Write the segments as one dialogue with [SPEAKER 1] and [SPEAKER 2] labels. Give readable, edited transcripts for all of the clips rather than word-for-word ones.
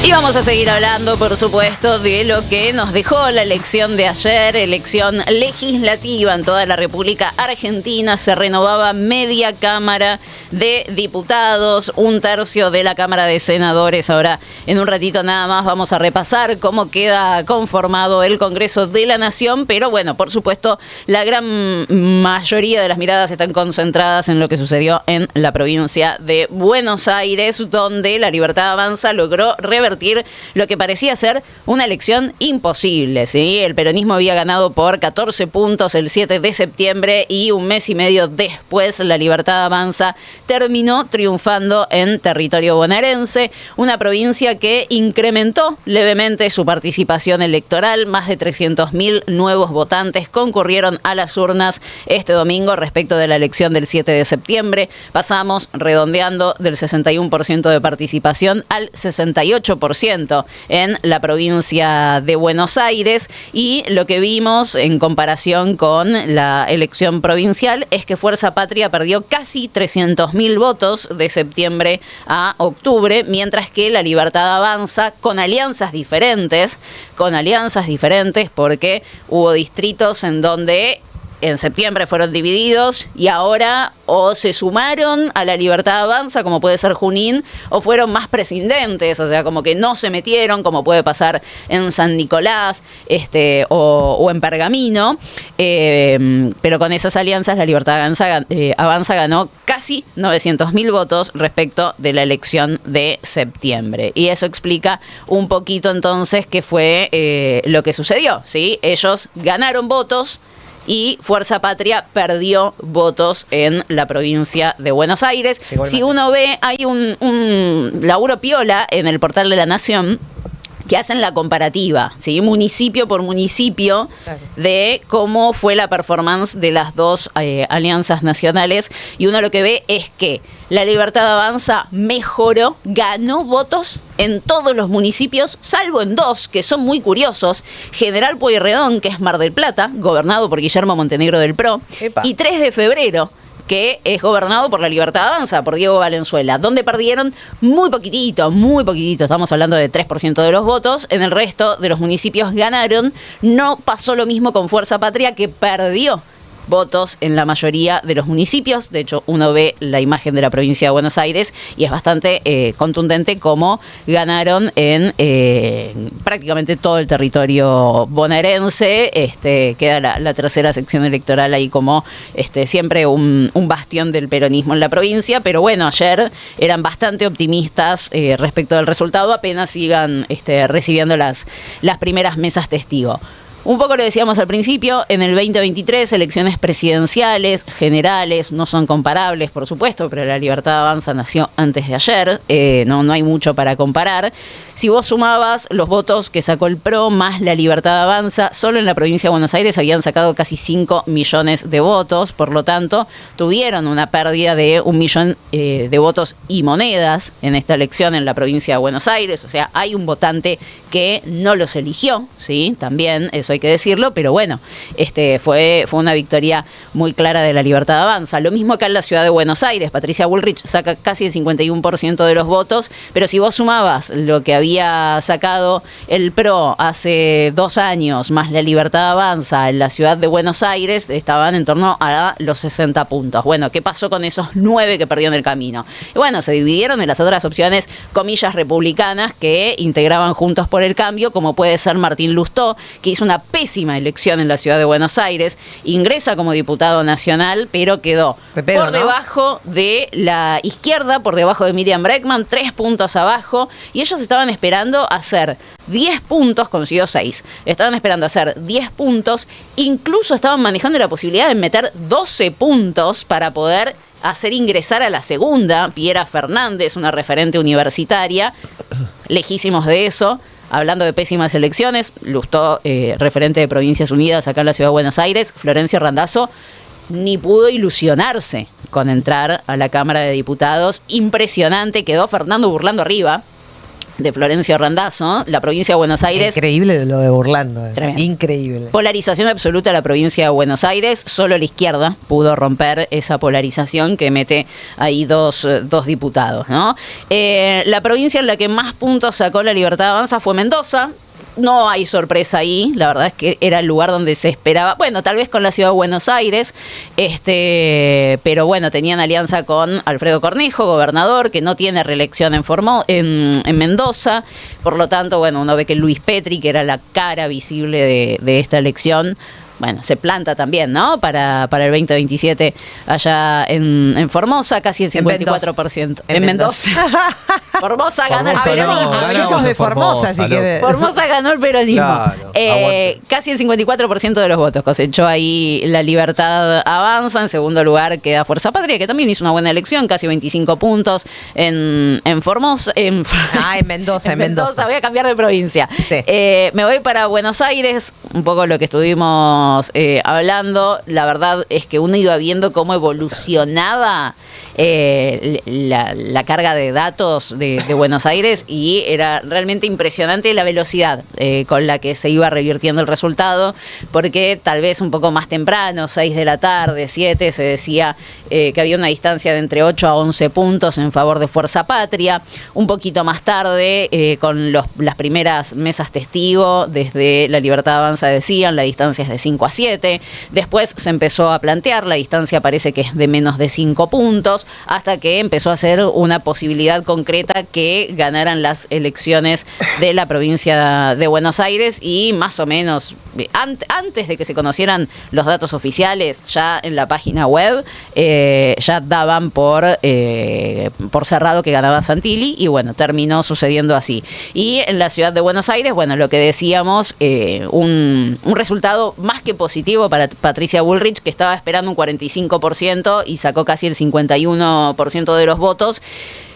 [SPEAKER 1] Y vamos a seguir hablando, por supuesto, de lo que nos dejó la elección de ayer, elección legislativa en toda la República Argentina. Se renovaba media Cámara de Diputados, un tercio de la Cámara de Senadores. Ahora, en un ratito nada más, vamos a repasar cómo queda conformado el Congreso de la Nación. Pero bueno, por supuesto, la gran mayoría de las miradas están concentradas en lo que sucedió en la provincia de Buenos Aires, donde La Libertad Avanza logró revertir lo que parecía ser una elección imposible, ¿sí? El peronismo había ganado por 14 puntos el 7 de septiembre y un mes y medio después La Libertad Avanza terminó triunfando en territorio bonaerense, una provincia que incrementó levemente su participación electoral. Más de 300.000 nuevos votantes concurrieron a las urnas este domingo respecto de la elección del 7 de septiembre. Pasamos redondeando del 61% de participación al 68% en la provincia de Buenos Aires, y lo que vimos en comparación con la elección provincial es que Fuerza Patria perdió casi 300.000 votos de septiembre a octubre, mientras que La Libertad Avanza con alianzas diferentes porque hubo distritos en donde en septiembre fueron divididos y ahora o se sumaron a La Libertad Avanza, como puede ser Junín, o fueron más prescindentes, o sea, como que no se metieron, como puede pasar en San Nicolás o en Pergamino. Pero con esas alianzas La Libertad Avanza ganó casi 900.000 votos respecto de la elección de septiembre. Y eso explica un poquito entonces qué fue lo que sucedió, ¿sí? Ellos ganaron votos y Fuerza Patria perdió votos en la provincia de Buenos Aires. Si uno ve, hay un laburo piola en el portal de La Nación que hacen la comparativa, ¿sí? Municipio por municipio, claro, de cómo fue la performance de las dos alianzas nacionales, y uno lo que ve es que La Libertad Avanza mejoró, ganó votos en todos los municipios, salvo en dos, que son muy curiosos: General Pueyrredón, que es Mar del Plata, gobernado por Guillermo Montenegro del PRO, y 3 de febrero, que es gobernado por La Libertad Avanza, por Diego Valenzuela, donde perdieron muy poquitito, estamos hablando de 3% de los votos. En el resto de los municipios ganaron. No pasó lo mismo con Fuerza Patria, que perdió votos en la mayoría de los municipios. De hecho, uno ve la imagen de la provincia de Buenos Aires y es bastante contundente cómo ganaron en prácticamente todo el territorio bonaerense. Queda la tercera sección electoral ahí como siempre un bastión del peronismo en la provincia. Pero bueno, ayer eran bastante optimistas respecto del resultado, apenas sigan recibiendo las primeras mesas testigo. Un poco lo decíamos al principio, en el 2023 elecciones presidenciales, generales, no son comparables, por supuesto, pero La Libertad Avanza nació antes de ayer, no hay mucho para comparar. Si vos sumabas los votos que sacó el PRO más La Libertad Avanza, solo en la provincia de Buenos Aires habían sacado casi 5 millones de votos, por lo tanto, tuvieron una pérdida de 1 millón de votos y monedas en esta elección en la provincia de Buenos Aires. O sea, hay un votante que no los eligió, ¿sí? También eso hay que decirlo, pero bueno, fue una victoria muy clara de La Libertad Avanza. Lo mismo acá en la ciudad de Buenos Aires, Patricia Bullrich saca casi el 51% de los votos, pero si vos sumabas lo que había sacado el PRO hace 2 años, más La Libertad Avanza en la ciudad de Buenos Aires, estaban en torno a los 60 puntos. Bueno, ¿qué pasó con esos 9 que perdió en el camino? Y bueno, se dividieron en las otras opciones, comillas, republicanas, que integraban Juntos por el Cambio, como puede ser Martín Lustó, que hizo una pésima elección en la ciudad de Buenos Aires, ingresa como diputado nacional, pero quedó por debajo de la izquierda, por debajo de Miriam Bregman, 3 puntos abajo, y ellos estaban esperando hacer 10 puntos, consiguió 6, estaban esperando hacer 10 puntos, incluso estaban manejando la posibilidad de meter 12 puntos para poder hacer ingresar a la segunda Piera Fernández, una referente universitaria, lejísimos de eso. Hablando de pésimas elecciones, Lustó, referente de Provincias Unidas acá en la ciudad de Buenos Aires, Florencio Randazzo ni pudo ilusionarse con entrar a la Cámara de Diputados. Impresionante, quedó Fernando Burlando arriba. de Florencio Randazzo, la provincia de Buenos Aires.
[SPEAKER 2] Increíble lo de Burlando.
[SPEAKER 1] Tremendo.
[SPEAKER 2] Increíble.
[SPEAKER 1] Polarización absoluta de la provincia de Buenos Aires. Solo la izquierda pudo romper esa polarización que mete ahí dos diputados, ¿no? La provincia en la que más puntos sacó La Libertad Avanza fue Mendoza. No hay sorpresa ahí, la verdad es que era el lugar donde se esperaba, bueno, tal vez con la ciudad de Buenos Aires, pero bueno, tenían alianza con Alfredo Cornejo, gobernador, que no tiene reelección en Mendoza, por lo tanto, bueno, uno ve que Luis Petri, que era la cara visible de esta elección, bueno, se planta también, ¿no? Para el 2027 allá en Formosa, casi el 54%. En Mendoza. Formosa ganó el peronismo.
[SPEAKER 2] Hablemos de Formosa, así que...
[SPEAKER 1] Formosa ganó el peronismo.
[SPEAKER 3] Claro,
[SPEAKER 1] casi el 54% de los votos cosechó ahí La Libertad Avanza. En segundo lugar queda Fuerza Patria, que también hizo una buena elección, casi 25 puntos en Formosa. En
[SPEAKER 2] Mendoza,
[SPEAKER 1] en Mendoza. Voy a cambiar de provincia.
[SPEAKER 2] Sí.
[SPEAKER 1] Me voy para Buenos Aires, un poco lo que estuvimos hablando. La verdad es que uno iba viendo cómo evolucionaba la carga de datos de Buenos Aires y era realmente impresionante la velocidad con la que se iba revirtiendo el resultado, porque tal vez un poco más temprano, 6 de la tarde, 7, se decía que había una distancia de entre 8 a 11 puntos en favor de Fuerza Patria. Un poquito más tarde, con las primeras mesas testigo, desde La Libertad Avanza decían, la distancia es de 5 a 7. Después se empezó a plantear, la distancia parece que es de menos de 5 puntos, hasta que empezó a ser una posibilidad concreta que ganaran las elecciones de la provincia de Buenos Aires, y más o menos antes de que se conocieran los datos oficiales, ya en la página web ya daban por cerrado que ganaba Santilli, y bueno, terminó sucediendo así. Y en la ciudad de Buenos Aires, bueno, lo que decíamos, un resultado más que positivo para Patricia Bullrich, que estaba esperando un 45% y sacó casi el 51% de los votos.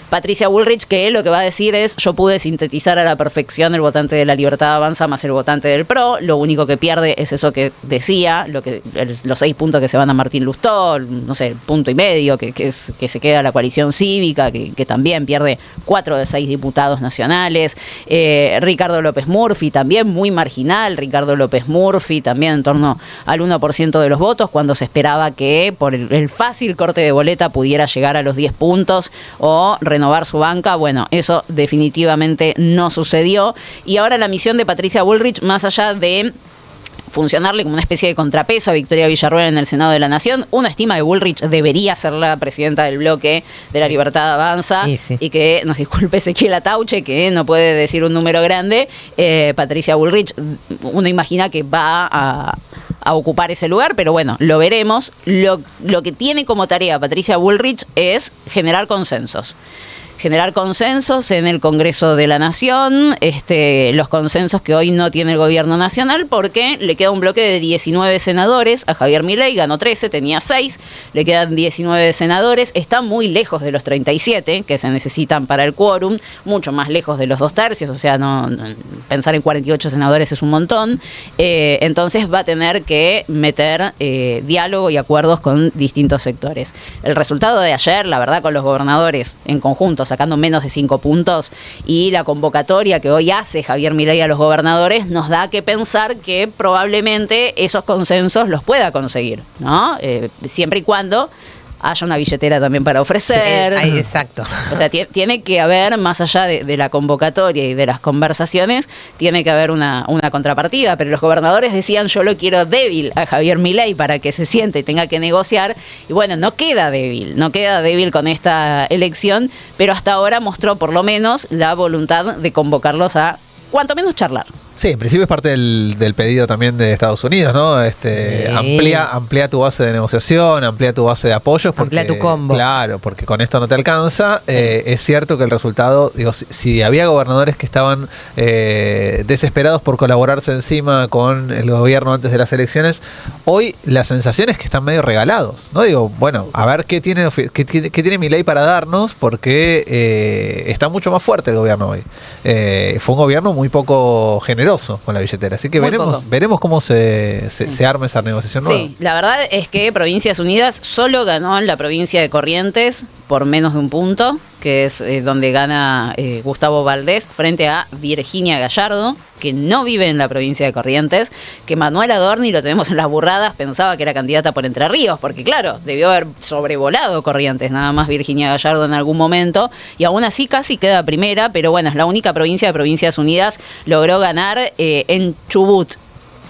[SPEAKER 1] Patricia Bullrich, que lo que va a decir es: yo pude sintetizar a la perfección el votante de La Libertad Avanza más el votante del PRO, lo único que pierde es eso que decía, los 6 puntos que se van a Martín Lustó, no sé, el 1,5 que se queda la coalición cívica, que también pierde 4 de 6 diputados nacionales. Ricardo López Murphy, también muy marginal, Ricardo López Murphy también en torno al 1% de los votos, cuando se esperaba que por el fácil corte de boleta pudiera llegar a los 10 puntos o renovar su banca. Bueno, eso definitivamente no sucedió. Y ahora la misión de Patricia Bullrich, más allá de funcionarle como una especie de contrapeso a Victoria Villarruel en el Senado de la Nación, uno estima que Bullrich debería ser la presidenta del bloque de La Libertad Avanza,
[SPEAKER 2] sí.
[SPEAKER 1] Y que nos disculpe Ezequiel Atauche, que no puede decir un número grande. Patricia Bullrich, uno imagina que va a ocupar ese lugar, pero bueno, lo veremos. Lo que tiene como tarea Patricia Bullrich es generar consensos en el Congreso de la Nación, los consensos que hoy no tiene el gobierno nacional, porque le queda un bloque de 19 senadores. A Javier Milei ganó 13, tenía 6, le quedan 19 senadores, está muy lejos de los 37 que se necesitan para el quórum, mucho más lejos de los 2/3, o sea, no pensar en 48 senadores es un montón. Entonces va a tener que meter diálogo y acuerdos con distintos sectores. El resultado de ayer, la verdad, con los gobernadores en conjunto sacando menos de 5 puntos, y la convocatoria que hoy hace Javier Milei a los gobernadores, nos da que pensar que probablemente esos consensos los pueda conseguir, ¿no? Siempre y cuando haya una billetera también para ofrecer.
[SPEAKER 2] Sí, exacto.
[SPEAKER 1] O sea, tiene que haber, más allá de la convocatoria y de las conversaciones, tiene que haber una contrapartida. Pero los gobernadores decían: yo lo quiero débil a Javier Milei para que se siente y tenga que negociar. Y bueno, no queda débil con esta elección, pero hasta ahora mostró por lo menos la voluntad de convocarlos a cuanto menos charlar.
[SPEAKER 3] Sí, en principio es parte del pedido también de Estados Unidos, ¿no? Amplía tu base de negociación, amplía tu base de apoyos.
[SPEAKER 2] Amplía tu combo.
[SPEAKER 3] Claro, porque con esto no te alcanza. Es cierto que el resultado, digo, si había gobernadores que estaban desesperados por colaborarse encima con el gobierno antes de las elecciones, hoy la sensación es que están medio regalados, ¿no? Digo, bueno, a ver qué tiene Milei para darnos, porque está mucho más fuerte el gobierno hoy. Fue un gobierno muy poco generoso con la billetera, así que veremos cómo se arma esa negociación nueva.
[SPEAKER 1] Sí, la verdad es que Provincias Unidas solo ganó en la provincia de Corrientes por menos de un punto, que es donde gana Gustavo Valdés, frente a Virginia Gallardo, que no vive en la provincia de Corrientes, que Manuel Adorni, lo tenemos en las burradas, pensaba que era candidata por Entre Ríos, porque claro, debió haber sobrevolado Corrientes, nada más Virginia Gallardo en algún momento, y aún así casi queda primera, pero bueno, es la única provincia de Provincias Unidas, logró ganar en Chubut,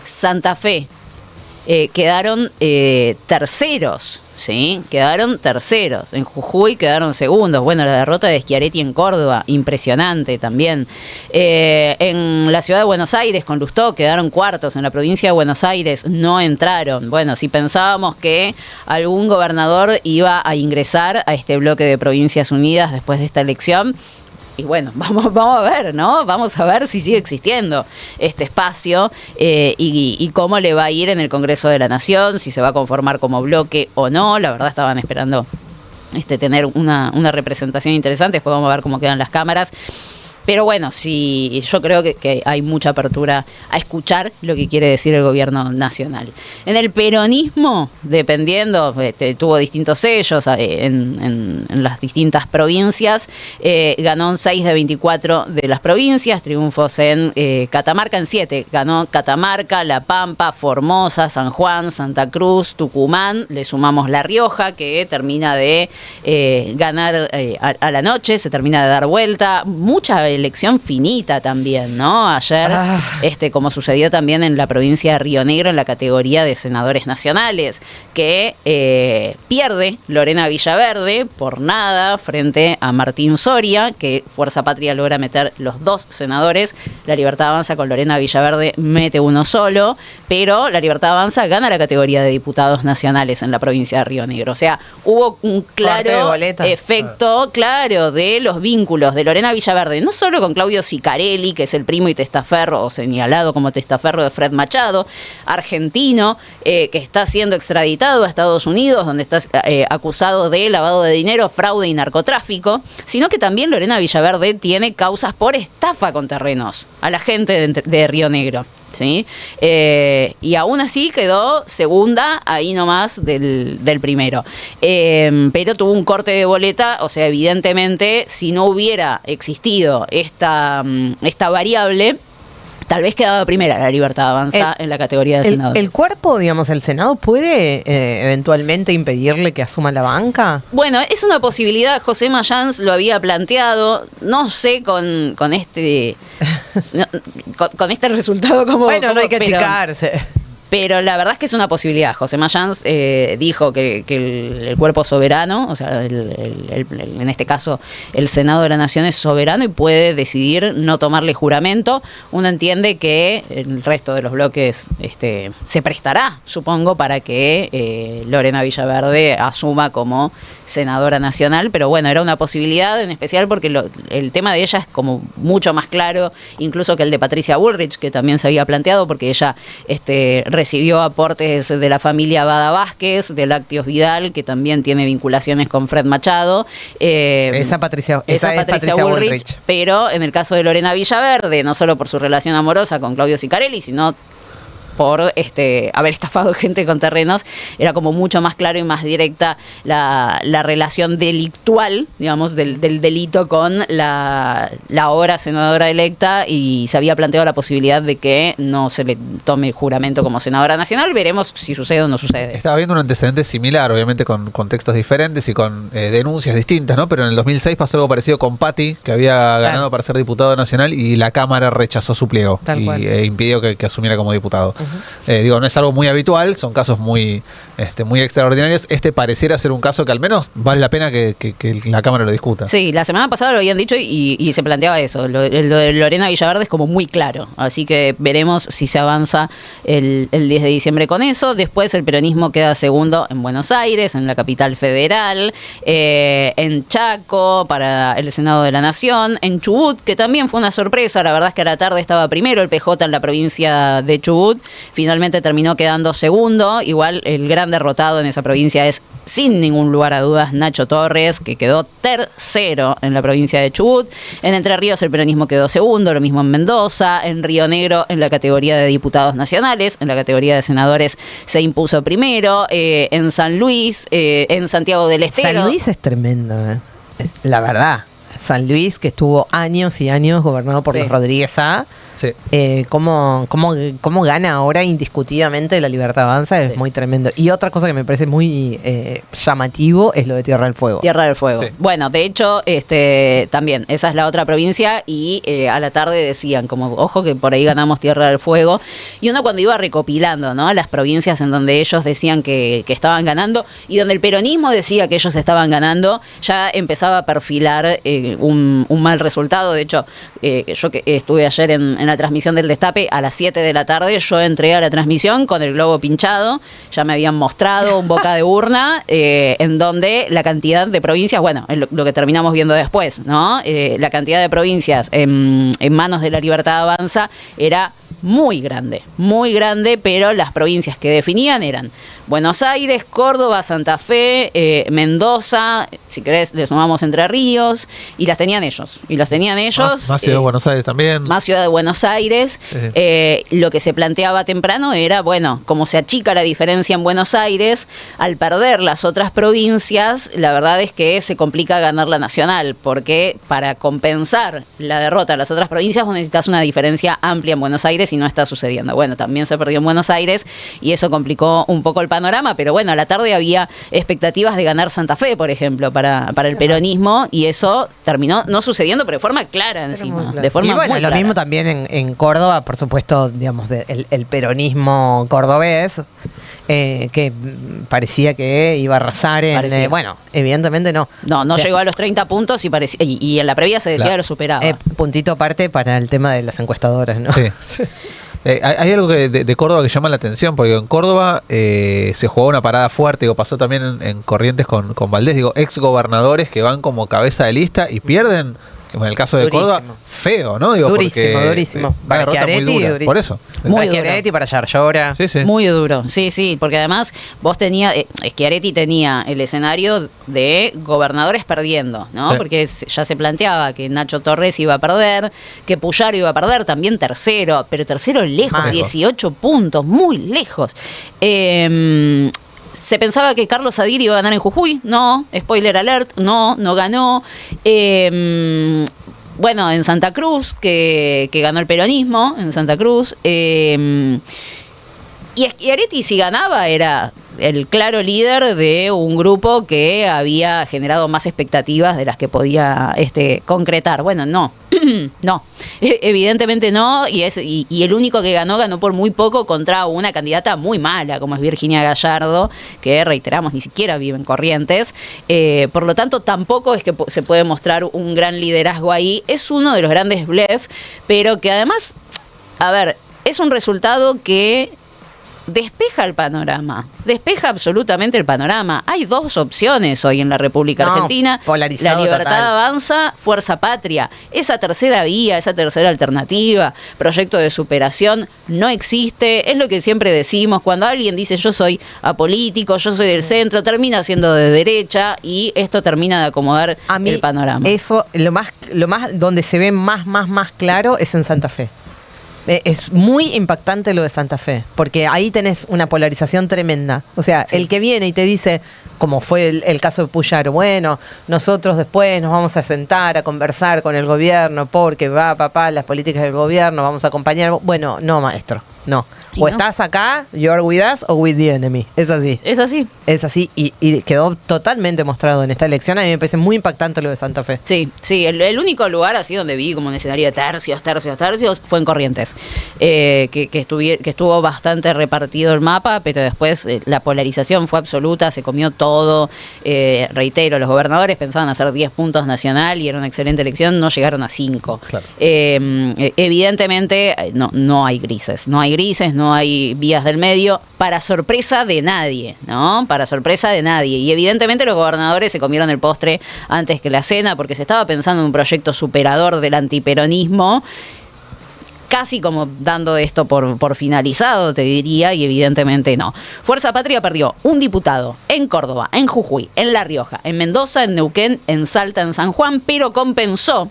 [SPEAKER 1] Santa Fe, quedaron terceros. Sí, quedaron terceros. En Jujuy quedaron segundos. Bueno, la derrota de Schiaretti en Córdoba, impresionante también. En la ciudad de Buenos Aires, con Lustó, quedaron cuartos. En la provincia de Buenos Aires no entraron. Bueno, si pensábamos que algún gobernador iba a ingresar a este bloque de Provincias Unidas después de esta elección, y bueno, vamos a ver, ¿no? Vamos a ver si sigue existiendo este espacio y cómo le va a ir en el Congreso de la Nación, si se va a conformar como bloque o no. La verdad estaban esperando tener una representación interesante. Después vamos a ver cómo quedan las cámaras. Pero bueno, sí, yo creo que hay mucha apertura a escuchar lo que quiere decir el gobierno nacional. En el peronismo, dependiendo, tuvo distintos sellos en las distintas provincias, ganó en 6 de 24 de las provincias, triunfos en Catamarca, en 7, ganó Catamarca, La Pampa, Formosa, San Juan, Santa Cruz, Tucumán, le sumamos La Rioja, que termina de ganar a la noche, se termina de dar vuelta, mucha elección finita también, ¿no? Ayer, como sucedió también en la provincia de Río Negro, en la categoría de senadores nacionales, que pierde Lorena Villaverde por nada frente a Martín Soria, que Fuerza Patria logra meter los 2 senadores. La Libertad Avanza con Lorena Villaverde mete uno solo, pero la Libertad Avanza gana la categoría de diputados nacionales en la provincia de Río Negro. O sea, hubo un claro efecto, claro, de los vínculos de Lorena Villaverde, no solo con Claudio Sicarelli, que es el primo y testaferro, o señalado como testaferro de Fred Machado, argentino, que está siendo extraditado a Estados Unidos, donde está acusado de lavado de dinero, fraude y narcotráfico, sino que también Lorena Villaverde tiene causas por estafa con terrenos a la gente de Río Negro. ¿Sí? Y aún así quedó segunda, ahí nomás del primero. Pero tuvo un corte de boleta, o sea, evidentemente, si no hubiera existido esta variable, tal vez quedaba primera la Libertad Avanza en la categoría de senadores.
[SPEAKER 2] ¿El cuerpo, digamos, el Senado puede eventualmente impedirle que asuma la banca?
[SPEAKER 1] Bueno, es una posibilidad. José Mayans lo había planteado. No sé con este resultado como...
[SPEAKER 2] Bueno, no hay que achicarse.
[SPEAKER 1] Pero la verdad es que es una posibilidad. José Mayans dijo que el cuerpo soberano, o sea, en este caso el Senado de la Nación es soberano y puede decidir no tomarle juramento. Uno entiende que el resto de los bloques se prestará, supongo, para que Lorena Villaverde asuma como senadora nacional. Pero bueno, era una posibilidad, en especial porque el tema de ella es como mucho más claro, incluso que el de Patricia Bullrich, que también se había planteado, porque ella recibió aportes de la familia Bada Vázquez, de Lácteos Vidal, que también tiene vinculaciones con Fred Machado.
[SPEAKER 2] Esa Patricia Bullrich.
[SPEAKER 1] Pero en el caso de Lorena Villaverde, no solo por su relación amorosa con Claudio Sicarelli, sino por haber estafado gente con terrenos, era como mucho más claro y más directa la relación delictual, digamos, del delito con la ahora senadora electa, y se había planteado la posibilidad de que no se le tome el juramento como senadora nacional. Veremos si sucede o no sucede.
[SPEAKER 3] Estaba viendo un antecedente similar, obviamente con contextos diferentes y con denuncias distintas, ¿no? Pero en el 2006 pasó algo parecido con Patti, que había ganado para ser diputado nacional y la Cámara rechazó su pliego y impidió que asumiera como diputado. No es algo muy habitual, son casos muy extraordinarios. Pareciera ser un caso que al menos vale la pena que la Cámara lo discuta.
[SPEAKER 1] Sí, la semana pasada lo habían dicho y se planteaba eso. Lo de Lorena Villaverde es como muy claro. Así que veremos si se avanza el 10 de diciembre con eso. Después el peronismo queda segundo en Buenos Aires, en la capital federal, en Chaco para el Senado de la Nación, en Chubut, que también fue una sorpresa. La verdad es que a la tarde estaba primero el PJ en la provincia de Chubut. Finalmente terminó quedando segundo. Igual el gran derrotado en esa provincia es, sin ningún lugar a dudas, Nacho Torres, que quedó tercero en la provincia de Chubut. En Entre Ríos el peronismo quedó segundo, lo mismo en Mendoza. En Río Negro, en la categoría de diputados nacionales, en la categoría de senadores se impuso primero. En San Luis, en Santiago del Estero.
[SPEAKER 2] San Luis es tremendo, la verdad, San Luis, que estuvo años y años gobernado por
[SPEAKER 1] Sí.
[SPEAKER 2] los Rodríguez A,
[SPEAKER 3] Sí.
[SPEAKER 2] cómo gana ahora indiscutidamente la Libertad Avanza es
[SPEAKER 1] Sí.
[SPEAKER 2] muy tremendo. Y otra cosa que me parece muy llamativo es lo de Tierra del Fuego.
[SPEAKER 1] Tierra del Fuego.
[SPEAKER 3] Sí.
[SPEAKER 1] Bueno, de hecho, también, esa es la otra provincia y a la tarde decían, como, ojo que por ahí ganamos Tierra del Fuego. Y uno cuando iba recopilando, ¿no? Las provincias en donde ellos decían que estaban ganando y donde el peronismo decía que ellos estaban ganando, ya empezaba a perfilar un mal resultado. De hecho, yo que estuve ayer en la transmisión del Destape a las 7 de la tarde, yo entré a la transmisión con el globo pinchado, ya me habían mostrado un boca de urna en donde la cantidad de provincias, bueno, es lo que terminamos viendo después, ¿no? La cantidad de provincias en manos de la Libertad Avanza era muy grande, pero las provincias que definían eran Buenos Aires, Córdoba, Santa Fe, Mendoza, si querés le sumamos Entre Ríos, y las tenían ellos.
[SPEAKER 3] Más Ciudad de Buenos Aires también.
[SPEAKER 1] Más Ciudad de Buenos Aires.
[SPEAKER 3] Sí.
[SPEAKER 1] Lo que se planteaba temprano era, bueno, como se achica la diferencia en Buenos Aires, al perder las otras provincias, la verdad es que se complica ganar la nacional, porque para compensar la derrota de las otras provincias vos necesitas una diferencia amplia en Buenos Aires y no está sucediendo. Bueno, también se perdió en Buenos Aires y eso complicó un poco el panorama, pero bueno, a la tarde había expectativas de ganar Santa Fe, por ejemplo, para el peronismo, y eso terminó no sucediendo, pero de forma clara encima. De forma
[SPEAKER 2] y bueno,
[SPEAKER 1] muy
[SPEAKER 2] lo
[SPEAKER 1] clara.
[SPEAKER 2] mismo también en Córdoba, por supuesto, digamos, el peronismo cordobés, que parecía que iba a arrasar en...
[SPEAKER 1] Parecía.
[SPEAKER 2] bueno, evidentemente no.
[SPEAKER 1] No
[SPEAKER 2] O sea,
[SPEAKER 1] llegó a los 30 puntos y en la previa se decía
[SPEAKER 3] Claro.
[SPEAKER 1] que lo superaba.
[SPEAKER 2] puntito aparte para el tema de las encuestadoras, ¿no?
[SPEAKER 3] Sí. Hay algo de Córdoba que llama la atención, porque en Córdoba se jugó una parada fuerte, digo, pasó también en Corrientes con Valdés, digo, ex gobernadores que van como cabeza de lista y pierden, en el caso de
[SPEAKER 2] Durísimo.
[SPEAKER 3] Córdoba, feo, ¿no? Digo,
[SPEAKER 2] Durísimo,
[SPEAKER 3] porque,
[SPEAKER 2] durísimo.
[SPEAKER 3] una
[SPEAKER 2] Para
[SPEAKER 3] derrota muy
[SPEAKER 2] Schiaretti,
[SPEAKER 3] dura,
[SPEAKER 2] durísimo.
[SPEAKER 3] por eso.
[SPEAKER 1] Muy
[SPEAKER 2] Para
[SPEAKER 1] duro.
[SPEAKER 2] Schiaretti, para Yarlora.
[SPEAKER 3] Sí, sí.
[SPEAKER 1] Muy duro, sí, porque además vos tenías, Schiaretti tenía el escenario de gobernadores perdiendo, ¿no?
[SPEAKER 3] Sí.
[SPEAKER 1] Porque ya se planteaba que Nacho Torres iba a perder, que Puyaro iba a perder, también tercero, pero tercero lejos,
[SPEAKER 2] Más
[SPEAKER 3] lejos.
[SPEAKER 1] 18 puntos, muy lejos. Se pensaba que Carlos Sadir iba a ganar en Jujuy, no, spoiler alert, no ganó. Bueno, en Santa Cruz, que ganó el peronismo, en Santa Cruz. Y Schiaretti, si ganaba, era el claro líder de un grupo que había generado más expectativas de las que podía concretar. Bueno, no, no, evidentemente no, y el único que ganó por muy poco contra una candidata muy mala, como es Virginia Gallardo, que reiteramos, ni siquiera vive en Corrientes. Por lo tanto, tampoco es que se puede mostrar un gran liderazgo ahí. Es uno de los grandes blef, pero que además, a ver, es un resultado que despeja el panorama, despeja absolutamente el panorama. Hay dos opciones hoy en la República Argentina:
[SPEAKER 2] polarizado
[SPEAKER 1] la Libertad
[SPEAKER 2] total.
[SPEAKER 1] Avanza, Fuerza Patria. Esa tercera vía, esa tercera alternativa, proyecto de superación, no existe. Es lo que siempre decimos, cuando alguien dice yo soy apolítico, yo soy del centro, termina siendo de derecha, y esto termina de acomodar
[SPEAKER 2] A mí,
[SPEAKER 1] el panorama.
[SPEAKER 2] eso, lo más donde se ve más claro es en Santa Fe. Es muy impactante lo de Santa Fe, porque ahí tenés una polarización tremenda. O sea,
[SPEAKER 1] Sí.
[SPEAKER 2] el que viene y te dice, como fue el caso de Puyaro, bueno, nosotros después nos vamos a sentar a conversar con el gobierno porque va, papá, las políticas del gobierno, vamos a acompañar. Bueno, no, maestro, no.
[SPEAKER 1] Y
[SPEAKER 2] O
[SPEAKER 1] no.
[SPEAKER 2] estás acá, you're with us, o with the enemy. Es así.
[SPEAKER 1] Es así.
[SPEAKER 2] Es así, y quedó totalmente mostrado en esta elección. A mí me parece muy impactante lo de Santa Fe.
[SPEAKER 1] Sí, el único lugar así donde vi como un escenario de tercios fue en Corrientes, que estuvo bastante repartido el mapa, pero después la polarización fue absoluta, se comió todo. Reitero, los gobernadores pensaban hacer 10 puntos nacional y era una excelente elección, no llegaron a 5.
[SPEAKER 3] Claro.
[SPEAKER 1] Evidentemente no hay grises, no hay vías del medio, para sorpresa de nadie, ¿no? Para sorpresa de nadie. Y evidentemente los gobernadores se comieron el postre antes que la cena, porque se estaba pensando en un proyecto superador del antiperonismo, casi como dando esto por finalizado, te diría, y evidentemente no. Fuerza Patria perdió un diputado en Córdoba, en Jujuy, en La Rioja, en Mendoza, en Neuquén, en Salta, en San Juan, pero compensó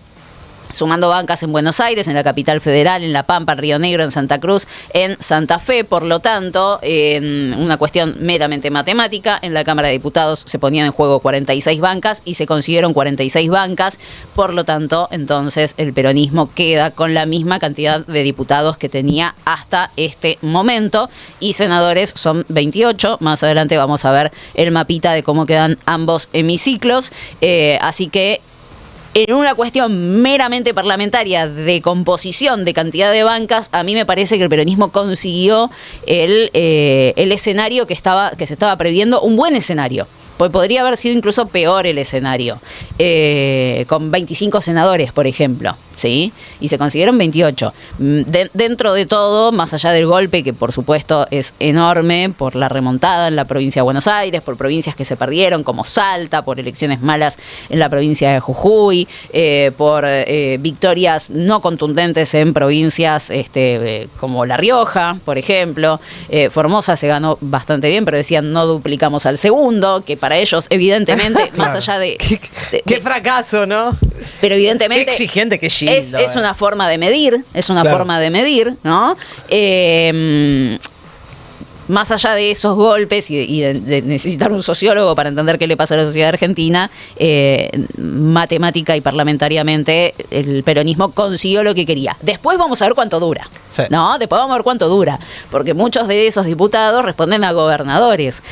[SPEAKER 1] sumando bancas en Buenos Aires, en la capital federal, en La Pampa, en Río Negro, en Santa Cruz, en Santa Fe. Por lo tanto, en una cuestión meramente matemática, en la Cámara de Diputados se ponían en juego 46 bancas y se consiguieron 46 bancas. Por lo tanto, entonces el peronismo queda con la misma cantidad de diputados que tenía hasta este momento, y senadores son 28. Más adelante vamos a ver el mapita de cómo quedan ambos hemiciclos. Así que en una cuestión meramente parlamentaria de composición de cantidad de bancas, a mí me parece que el peronismo consiguió el escenario que se estaba previendo, un buen escenario. Pues podría haber sido incluso peor el escenario, con 25 senadores, por ejemplo, ¿sí? Y se consiguieron 28. Dentro de todo, más allá del golpe, que por supuesto es enorme por la remontada en la provincia de Buenos Aires, por provincias que se perdieron, como Salta, por elecciones malas en la provincia de Jujuy, por victorias no contundentes en provincias como La Rioja, por ejemplo. Formosa se ganó bastante bien, pero decían no duplicamos al segundo, que para ellos, evidentemente,
[SPEAKER 2] Claro.
[SPEAKER 1] más allá de...
[SPEAKER 2] Qué fracaso, ¿no?
[SPEAKER 1] Pero evidentemente...
[SPEAKER 2] Qué exigente, qué chido.
[SPEAKER 1] Es una forma de medir, forma de medir, ¿no? Más allá de esos golpes y de necesitar un sociólogo para entender qué le pasa a la sociedad argentina, matemática y parlamentariamente el peronismo consiguió lo que quería. Después vamos a ver cuánto dura.
[SPEAKER 3] Sí.
[SPEAKER 1] ¿No? Después vamos a ver cuánto dura, porque muchos de esos diputados responden a gobernadores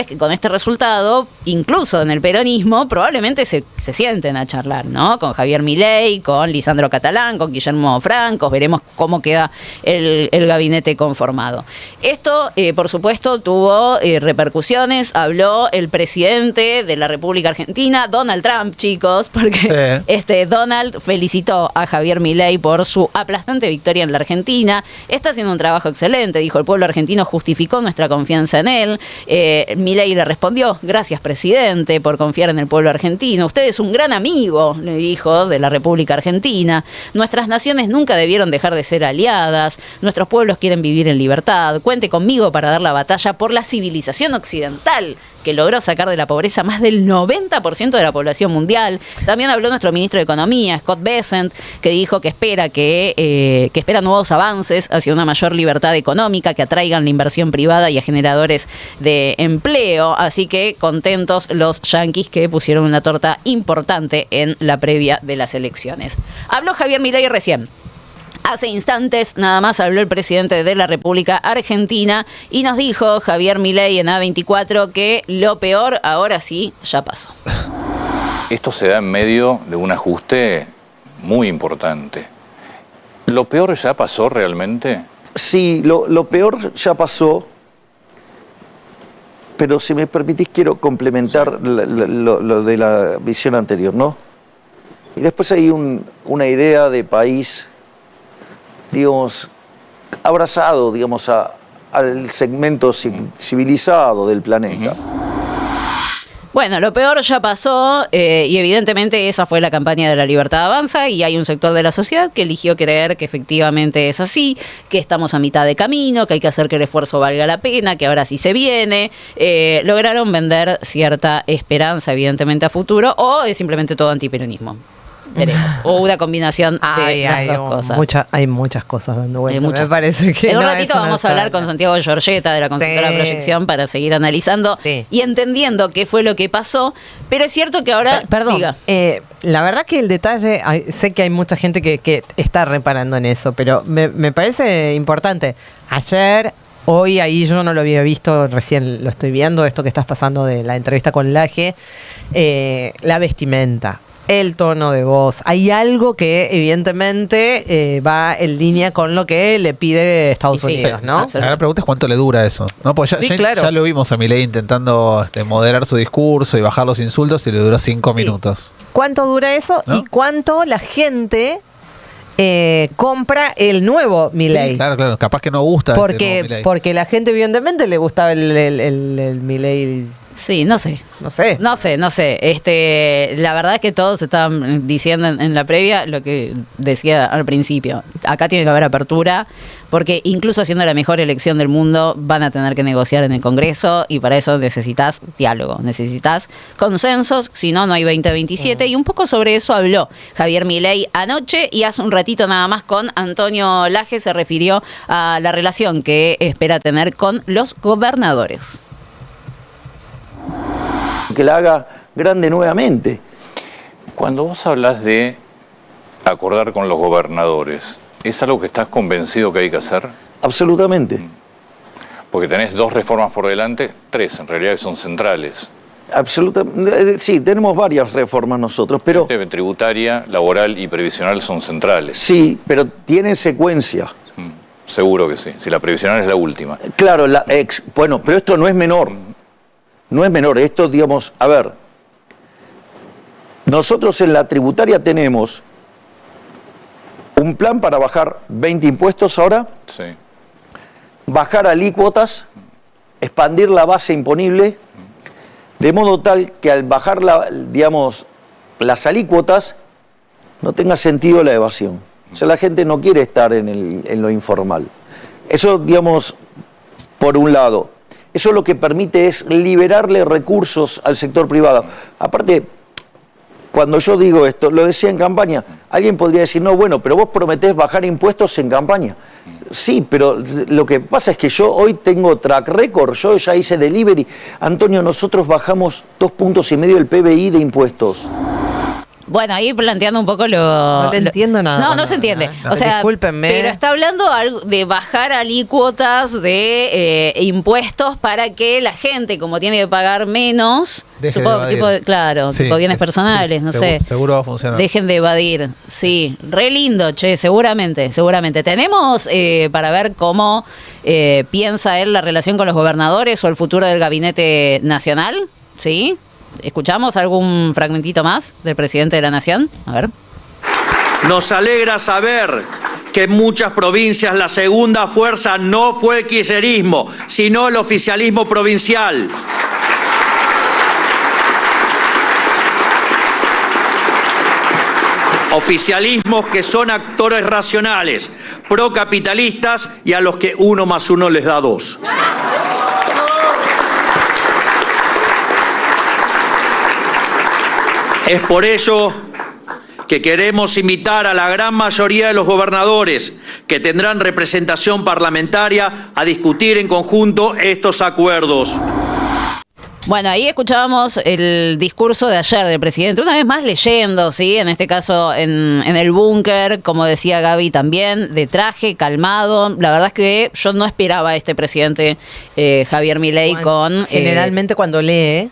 [SPEAKER 1] que con este resultado, incluso en el peronismo, probablemente se sienten a charlar, ¿no? Con Javier Milei, con Lisandro Catalán, con Guillermo Francos, veremos cómo queda el gabinete conformado. Esto, por supuesto, tuvo repercusiones. Habló el presidente de la República Argentina, Donald Trump, chicos, porque Donald felicitó a Javier Milei por su aplastante victoria en la Argentina. Está haciendo un trabajo excelente, dijo, el pueblo argentino justificó nuestra confianza en él. Milei le respondió, gracias presidente por confiar en el pueblo argentino. Usted es un gran amigo, le dijo, de la República Argentina. Nuestras naciones nunca debieron dejar de ser aliadas. Nuestros pueblos quieren vivir en libertad. Cuente conmigo para dar la batalla por la civilización occidental, que logró sacar de la pobreza más del 90% de la población mundial. También habló nuestro ministro de Economía, Scott Bessent, que dijo que espera nuevos avances hacia una mayor libertad económica que atraigan la inversión privada y a generadores de empleo. Así que contentos los yanquis, que pusieron una torta importante en la previa de las elecciones. Habló Javier Milei recién. Hace instantes nada más habló el presidente de la República Argentina y nos dijo Javier Milei en A24 que lo peor ahora sí ya pasó.
[SPEAKER 4] Esto se da en medio de un ajuste muy importante. ¿Lo peor ya pasó realmente?
[SPEAKER 5] Sí, lo peor ya pasó, pero si me permitís quiero complementar lo de la visión anterior, ¿no? Y después hay una idea de país, digamos, abrazado, digamos, al segmento civilizado del planeta.
[SPEAKER 1] Bueno, lo peor ya pasó y evidentemente esa fue la campaña de La Libertad Avanza, y hay un sector de la sociedad que eligió creer que efectivamente es así, que estamos a mitad de camino, que hay que hacer que el esfuerzo valga la pena, que ahora sí se viene. Lograron vender cierta esperanza evidentemente a futuro, o es simplemente todo antiperonismo. Veremos. O una combinación de las dos cosas.
[SPEAKER 2] Hay muchas cosas dando vueltas.
[SPEAKER 1] Muchas.
[SPEAKER 2] Me parece que
[SPEAKER 1] en un
[SPEAKER 2] no
[SPEAKER 1] ratito
[SPEAKER 2] es una
[SPEAKER 1] vamos a hablar
[SPEAKER 2] sola.
[SPEAKER 1] con Santiago Giorgetta de la consultora Proyección para seguir analizando y entendiendo qué fue lo que pasó. Pero es cierto que ahora...
[SPEAKER 2] Perdón,
[SPEAKER 1] diga.
[SPEAKER 2] la verdad que el detalle, sé que hay mucha gente que está reparando en eso, pero me parece importante. Ayer... Hoy ahí yo no lo había visto, recién lo estoy viendo, esto que estás pasando de la entrevista con Laje, la vestimenta, el tono de voz. Hay algo que evidentemente va en línea con lo que le pide Estados Unidos, ¿no?
[SPEAKER 3] La gran pregunta es cuánto le dura eso, ¿no? Pues ya lo vimos a Milei intentando moderar su discurso y bajar los insultos, y le duró 5 minutos.
[SPEAKER 2] ¿Cuánto dura eso? ¿No? ¿Y cuánto la gente... compra el nuevo Milei?
[SPEAKER 3] Sí, claro, capaz que no gusta
[SPEAKER 2] porque la gente evidentemente le gustaba el Milei
[SPEAKER 1] Sí, no sé.
[SPEAKER 2] No sé.
[SPEAKER 1] No sé. La verdad es que todos estaban diciendo en la previa lo que decía al principio. Acá tiene que haber apertura, porque incluso haciendo la mejor elección del mundo van a tener que negociar en el Congreso y para eso necesitas diálogo, necesitas consensos, si no, no hay 2027. Y un poco sobre eso habló Javier Milei anoche y hace un ratito nada más con Antonio Laje se refirió a la relación que espera tener con los gobernadores.
[SPEAKER 5] Que la haga grande nuevamente.
[SPEAKER 4] Cuando vos hablas de acordar con los gobernadores, ¿es algo que estás convencido que hay que hacer?
[SPEAKER 5] Absolutamente.
[SPEAKER 4] Porque tenés 2 reformas por delante, 3 en realidad que son centrales.
[SPEAKER 5] Absolutamente. Sí, tenemos varias reformas nosotros, pero...
[SPEAKER 4] Tributaria, laboral y previsional son centrales.
[SPEAKER 5] Sí, pero tienen secuencia.
[SPEAKER 4] Seguro que sí, si la previsional es la última.
[SPEAKER 5] Claro, bueno, pero esto no es menor. No es menor, esto, digamos, a ver, nosotros en la tributaria tenemos un plan para bajar 20 impuestos ahora,
[SPEAKER 4] Sí.
[SPEAKER 5] bajar alícuotas, expandir la base imponible, de modo tal que al bajar, digamos, las alícuotas no tenga sentido la evasión. O sea, la gente no quiere estar en lo informal. Eso, digamos, por un lado. Eso lo que permite es liberarle recursos al sector privado. Aparte, cuando yo digo esto, lo decía en campaña, alguien podría decir, no, bueno, pero vos prometés bajar impuestos en campaña. Sí, pero lo que pasa es que yo hoy tengo track record, yo ya hice delivery. Antonio, nosotros bajamos 2,5 puntos del PBI de impuestos.
[SPEAKER 1] Bueno, ahí planteando un poco
[SPEAKER 2] No le entiendo nada.
[SPEAKER 1] No se entiende.
[SPEAKER 2] No.
[SPEAKER 1] O sea,
[SPEAKER 2] Discúlpenme.
[SPEAKER 1] pero está hablando de bajar alícuotas de impuestos para que la gente, como tiene que pagar menos,
[SPEAKER 3] Deje
[SPEAKER 1] supongo,
[SPEAKER 3] de evadir.
[SPEAKER 1] claro,
[SPEAKER 3] Sí,
[SPEAKER 1] tipo bienes personales, no sé.
[SPEAKER 3] Seguro va a funcionar.
[SPEAKER 1] Dejen de evadir. Sí, re lindo, che, seguramente. Tenemos para ver cómo piensa él la relación con los gobernadores o el futuro del gabinete nacional, ¿sí? ¿Escuchamos algún fragmentito más del presidente de la Nación? A ver.
[SPEAKER 6] Nos alegra saber que en muchas provincias la segunda fuerza no fue el kirchnerismo, sino el oficialismo provincial. Oficialismos que son actores racionales, procapitalistas y a los que 1 más 1 les da 2. Es por ello que queremos invitar a la gran mayoría de los gobernadores que tendrán representación parlamentaria a discutir en conjunto estos acuerdos.
[SPEAKER 1] Bueno, ahí escuchábamos el discurso de ayer del presidente, una vez más leyendo, ¿sí? En este caso en el búnker, como decía Gaby también, de traje, calmado. La verdad es que yo no esperaba a este presidente Javier Milei con...
[SPEAKER 2] Generalmente cuando lee...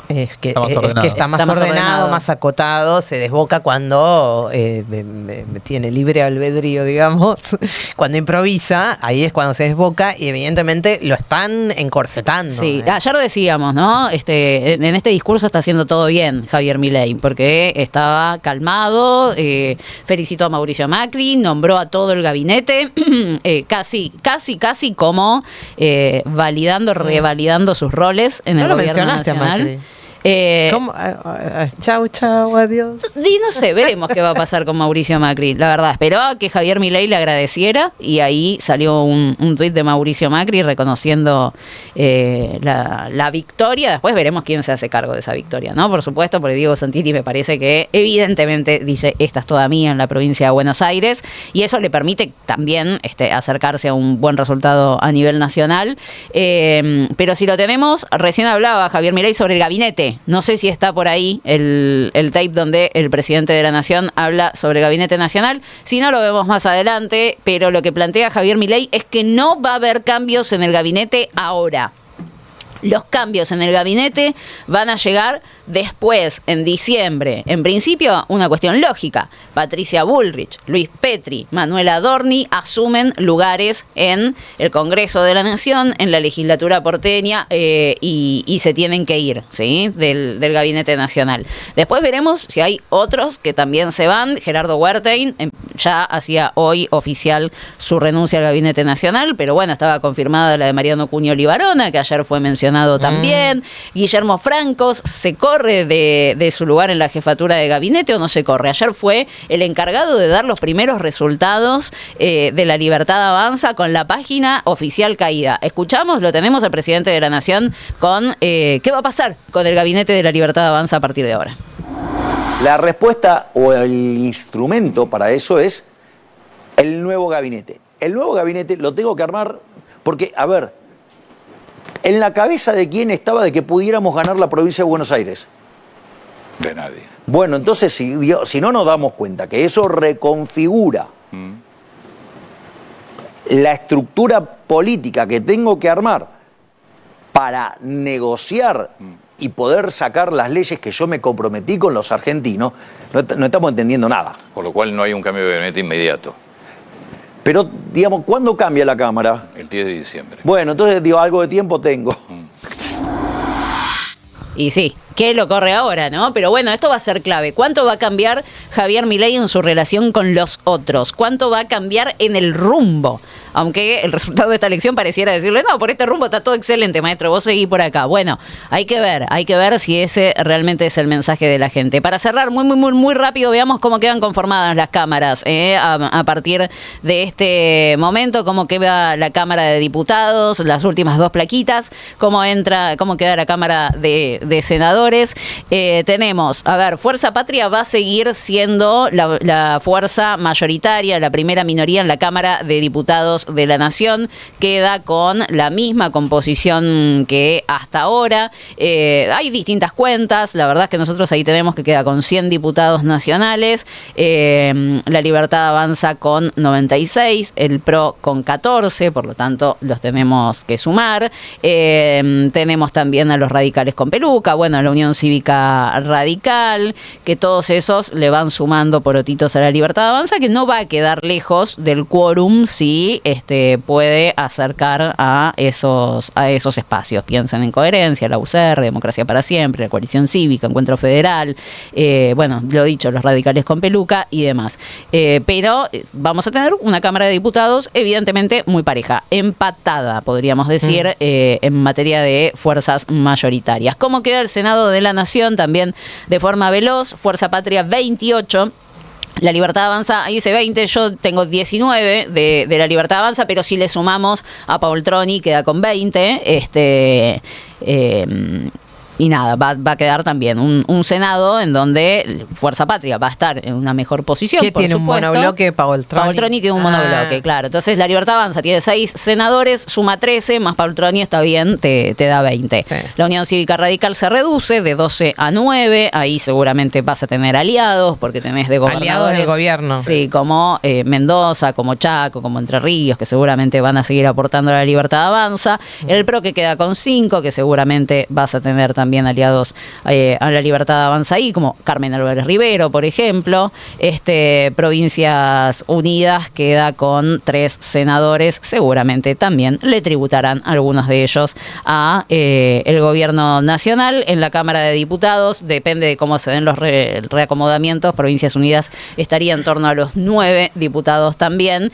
[SPEAKER 2] Es que está más ordenado, más acotado, se desboca cuando tiene libre albedrío, digamos, cuando improvisa, ahí es cuando se desboca y evidentemente lo están encorsetando.
[SPEAKER 1] Sí, ayer decíamos, ¿no? En este discurso está haciendo todo bien Javier Milei, porque estaba calmado, felicitó a Mauricio Macri, nombró a todo el gabinete, casi como revalidando sus roles en el gobierno nacional.
[SPEAKER 2] ¿Cómo? Chau, adiós.
[SPEAKER 1] Y no sé, veremos qué va a pasar con Mauricio Macri. La verdad, esperaba que Javier Milei le agradeciera y ahí salió un tuit de Mauricio Macri reconociendo la victoria. Después veremos quién se hace cargo de esa victoria, ¿no? Por supuesto, porque Diego Santilli me parece que evidentemente dice, esta es toda mía en la provincia de Buenos Aires, y eso le permite también acercarse a un buen resultado a nivel nacional. Pero si lo tenemos, recién hablaba Javier Milei sobre el gabinete. No sé si está por ahí el tape donde el presidente de la Nación habla sobre el gabinete nacional. Si no, lo vemos más adelante, pero lo que plantea Javier Milei es que no va a haber cambios en el gabinete ahora. Los cambios en el gabinete van a llegar después, en diciembre. En principio, una cuestión lógica. Patricia Bullrich, Luis Petri, Manuel Adorni asumen lugares en el Congreso de la Nación, en la legislatura porteña, y se tienen que ir, ¿sí? del gabinete nacional. Después veremos si hay otros que también se van. Gerardo Huertain ya hacía hoy oficial su renuncia al Gabinete Nacional, pero bueno, estaba confirmada la de Mariano Cuño Libarona, que ayer fue mencionado también. Guillermo Francos se corre de su lugar en la jefatura de gabinete, o no se corre. Ayer fue el encargado de dar los primeros resultados de La Libertad Avanza con la página oficial caída. Escuchamos, lo tenemos al presidente de la Nación con qué va a pasar con el gabinete de La Libertad Avanza a partir de ahora.
[SPEAKER 5] La respuesta o el instrumento para eso es el nuevo gabinete. El nuevo gabinete lo tengo que armar porque, a ver, ¿en la cabeza de quién estaba de que pudiéramos ganar la provincia de Buenos Aires?
[SPEAKER 4] De nadie.
[SPEAKER 5] Bueno, entonces si no nos damos cuenta que eso reconfigura la estructura política que tengo que armar para negociar y poder sacar las leyes que yo me comprometí con los argentinos, no estamos entendiendo nada.
[SPEAKER 4] Por lo cual no hay un cambio de gabinete inmediato.
[SPEAKER 5] Pero, digamos, ¿cuándo cambia la Cámara?
[SPEAKER 4] El 10 de diciembre.
[SPEAKER 5] Bueno, entonces, digo, algo de tiempo tengo.
[SPEAKER 1] Y sí, que lo corre ahora, ¿no? Pero bueno, esto va a ser clave. ¿Cuánto va a cambiar Javier Milei en su relación con los otros? ¿Cuánto va a cambiar en el rumbo? Aunque el resultado de esta elección pareciera decirle, no, por este rumbo está todo excelente, maestro, vos seguís por acá. Bueno, hay que ver si ese realmente es el mensaje de la gente. Para cerrar, muy rápido, veamos cómo quedan conformadas las cámaras a partir de este momento, cómo queda la Cámara de Diputados, las últimas dos plaquitas, cómo queda la Cámara de Senadores. Tenemos, a ver, Fuerza Patria va a seguir siendo la fuerza mayoritaria, la primera minoría en la Cámara de Diputados de la Nación, queda con la misma composición que hasta ahora. Hay distintas cuentas, la verdad es que nosotros ahí tenemos que queda con 100 diputados nacionales, La Libertad Avanza con 96, el PRO con 14, por lo tanto los tenemos que sumar. Tenemos también a los radicales con peluca, bueno, a la Unión Cívica Radical, que todos esos le van sumando porotitos a La Libertad Avanza, que no va a quedar lejos del quórum si puede acercar a esos espacios. Piensen en Coherencia, la UCR, Democracia para Siempre, la Coalición Cívica, Encuentro Federal, bueno, lo dicho, los radicales con peluca y demás. Pero vamos a tener una Cámara de Diputados evidentemente muy pareja, empatada, podríamos decir, en materia de fuerzas mayoritarias. ¿Cómo queda el Senado de la Nación? También de forma veloz, Fuerza Patria 28, La Libertad Avanza, ahí dice 20, yo tengo 19 de La Libertad Avanza, pero si le sumamos a Paul Troni queda con 20, y nada, va a quedar también un Senado en donde Fuerza Patria va a estar en una mejor posición.
[SPEAKER 2] ¿Qué tiene
[SPEAKER 1] supuesto.
[SPEAKER 2] un monobloque, Paul Troni?
[SPEAKER 1] Paul Troni tiene un monobloque, claro. Entonces La Libertad Avanza tiene 6 senadores, suma 13, más Paul Troni está bien, te da 20. Sí. La Unión Cívica Radical se reduce de 12 a 9, ahí seguramente vas a tener aliados, porque tenés de gobernadores.
[SPEAKER 2] Aliados del gobierno.
[SPEAKER 1] Sí, como Mendoza, como Chaco, como Entre Ríos, que seguramente van a seguir aportando a La Libertad Avanza. El PRO que queda con 5, que seguramente vas a tener también aliados a La Libertad Avanza ahí, como Carmen Álvarez Rivero, por ejemplo. Provincias Unidas queda con 3 senadores, seguramente también le tributarán algunos de ellos a el gobierno nacional. En la Cámara de Diputados, depende de cómo se den los reacomodamientos, Provincias Unidas estaría en torno a los 9 diputados también,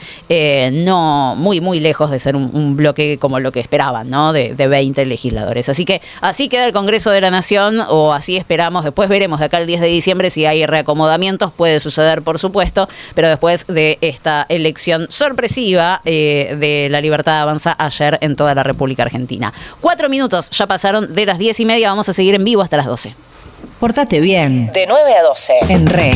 [SPEAKER 1] no muy lejos de ser un bloque como lo que esperaban, ¿no? De 20 legisladores. Así que así queda el Congreso de la Nación, o así esperamos. Después veremos de acá el 10 de diciembre si hay reacomodamientos, puede suceder por supuesto, pero después de esta elección sorpresiva de La Libertad Avanza ayer en toda la República Argentina. 4 minutos ya pasaron de las 10:30, vamos a seguir en vivo hasta las 12.
[SPEAKER 7] Pórtate bien.
[SPEAKER 8] De 9 a 12.
[SPEAKER 7] En Re.